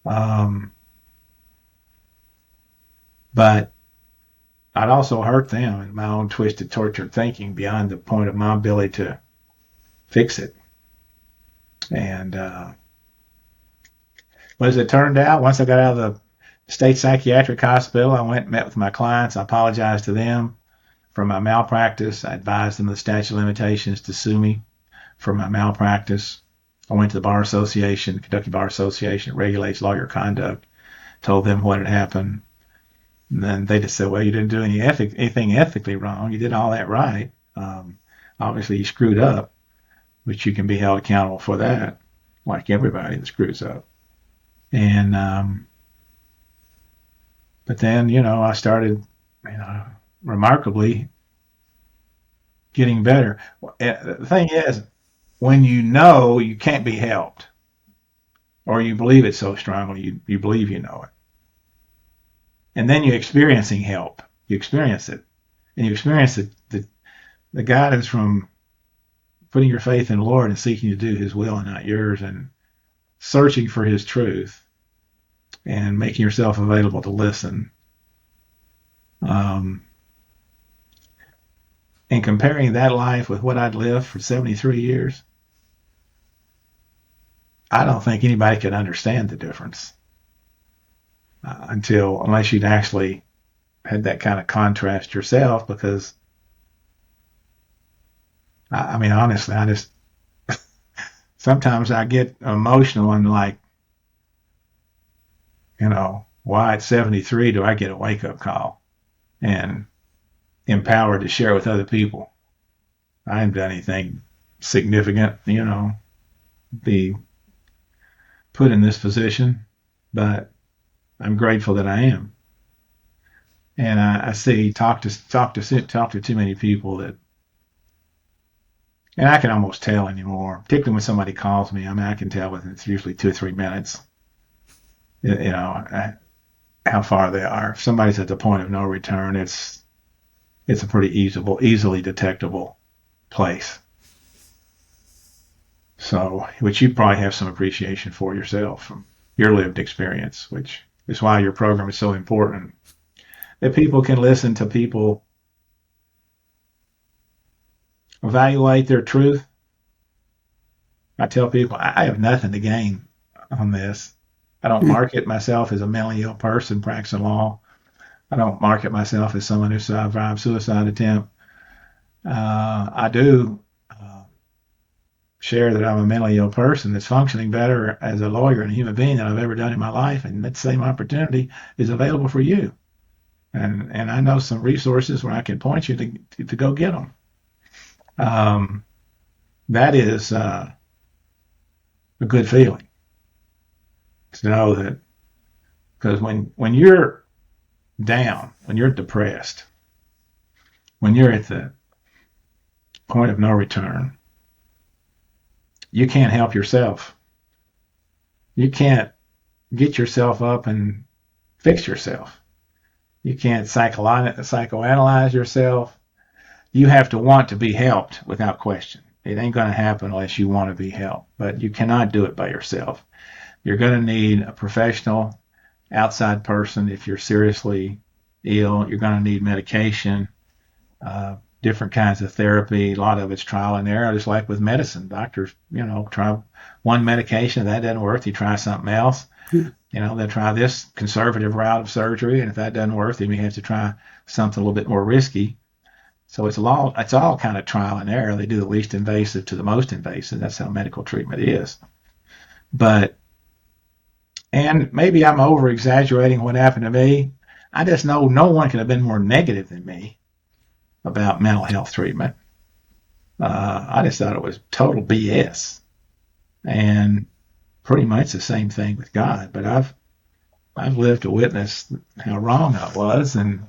Um, but I'd also hurt them in my own twisted, tortured thinking beyond the point of my ability to fix it. And but as it turned out, once I got out of the state psychiatric hospital, I went and met with my clients. I apologized to them for my malpractice. I advised them of the statute of limitations to sue me for my malpractice. I went to the Bar Association, Kentucky Bar Association, it regulates lawyer conduct, told them what had happened. And then they just said, well, you didn't do anything ethically wrong. You did all that right. Obviously, you screwed up, but you can be held accountable for that, like everybody that screws up. And but then, I started, remarkably getting better. The thing is, when you know you can't be helped, or you believe it so strongly, you believe you know it, and then you're experiencing help. You experience it, and you experience the guidance from putting your faith in the Lord and seeking to do His will and not yours, and searching for His truth, and making yourself available to listen. Um, and comparing that life with what I'd lived for 73 years, I don't think anybody could understand the difference unless you'd actually had that kind of contrast yourself. Because I mean, honestly, I just sometimes I get emotional and like, why at 73 do I get a wake up call and empowered to share with other people? I haven't done anything significant, be put in this position, but I'm grateful that I am. And I see talk to too many people that, and I can almost tell anymore, particularly when somebody calls me. I mean, I can tell within it's usually 2 or 3 minutes, how far they are. If somebody's at the point of no return, it's a pretty easily detectable place. So, which you probably have some appreciation for yourself from your lived experience, which is why your program is so important. That people can listen to people evaluate their truth. I tell people I have nothing to gain on this. I don't market myself as a mentally ill person practicing law. I don't market myself as someone who survived suicide attempt. I do share that I'm a mentally ill person that's functioning better as a lawyer and a human being than I've ever done in my life, and that same opportunity is available for you. And I know some resources where I can point you to go get them. That is a good feeling. to know that, because when you're down, when you're depressed, when you're at the point of no return, you can't help yourself. You can't get yourself up and fix yourself. You can't psychoanalyze yourself. You have to want to be helped without question. It ain't going to happen unless you want to be helped, but you cannot do it by yourself. You're going to need a professional outside person if you're seriously ill. You're going to need medication, different kinds of therapy. A lot of it's trial and error, just like with medicine. Doctors, try one medication. If that doesn't work, you try something else. They'll try this conservative route of surgery, and if that doesn't work, then you have to try something a little bit more risky. So it's all kind of trial and error. They do the least invasive to the most invasive. That's how medical treatment is. But, and maybe I'm over exaggerating what happened to me. I just know no one could have been more negative than me about mental health treatment. I just thought it was total BS. And pretty much the same thing with God. But I've lived to witness how wrong I was and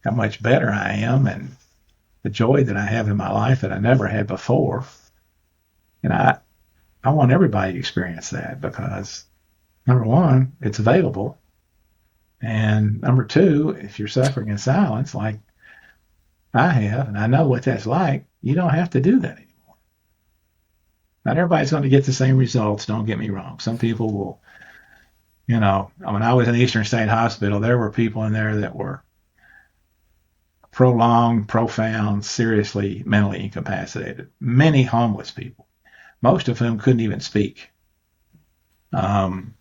how much better I am and the joy that I have in my life that I never had before. And I want everybody to experience that because, number one, it's available. And number two, if you're suffering in silence like I have, and I know what that's like, you don't have to do that anymore. Not everybody's going to get the same results, don't get me wrong. Some people will, when I was in Eastern State Hospital, there were people in there that were prolonged, profound, seriously mentally incapacitated. Many homeless people, most of whom couldn't even speak. And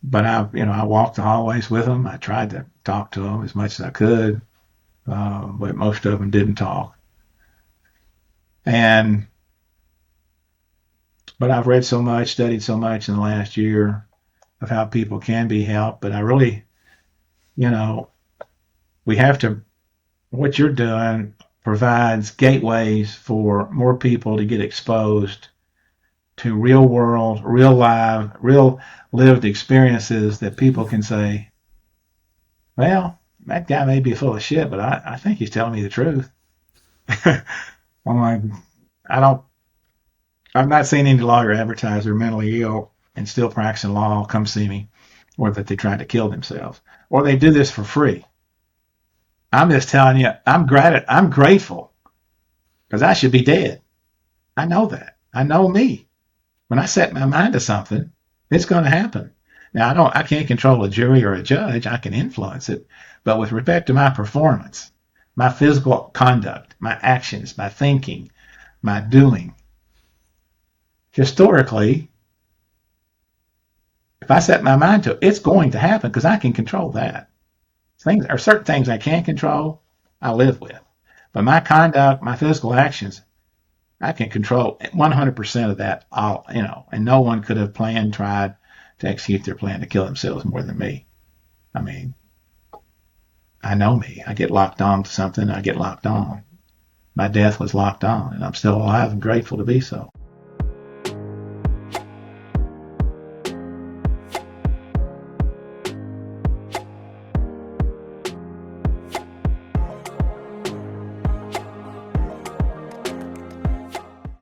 But I walked the hallways with them. I tried to talk to them as much as I could, but most of them didn't talk. And but I've read so much, studied so much in the last year of how people can be helped. But I really, we have to. What you're doing provides gateways for more people to get exposed to real world, real live, real lived experiences that people can say, well, that guy may be full of shit, but I think he's telling me the truth. I'm like, I don't, I've not seen any lawyer advertise they're mentally ill and still practicing law, come see me, or that they tried to kill themselves, or they do this for free. I'm just telling you, I'm grateful because I should be dead. I know that. I know me. When I set my mind to something, it's going to happen. Now, I can't control a jury or a judge. I can influence it. But with respect to my performance, my physical conduct, my actions, my thinking, my doing, historically, if I set my mind to it, it's going to happen because I can control that. Certain things I can't control, I live with. But my conduct, my physical actions, I can control 100% of that, and no one could have tried to execute their plan to kill themselves more than me. I mean, I know me. I get locked on to something, I get locked on. My death was locked on, and I'm still alive and grateful to be so.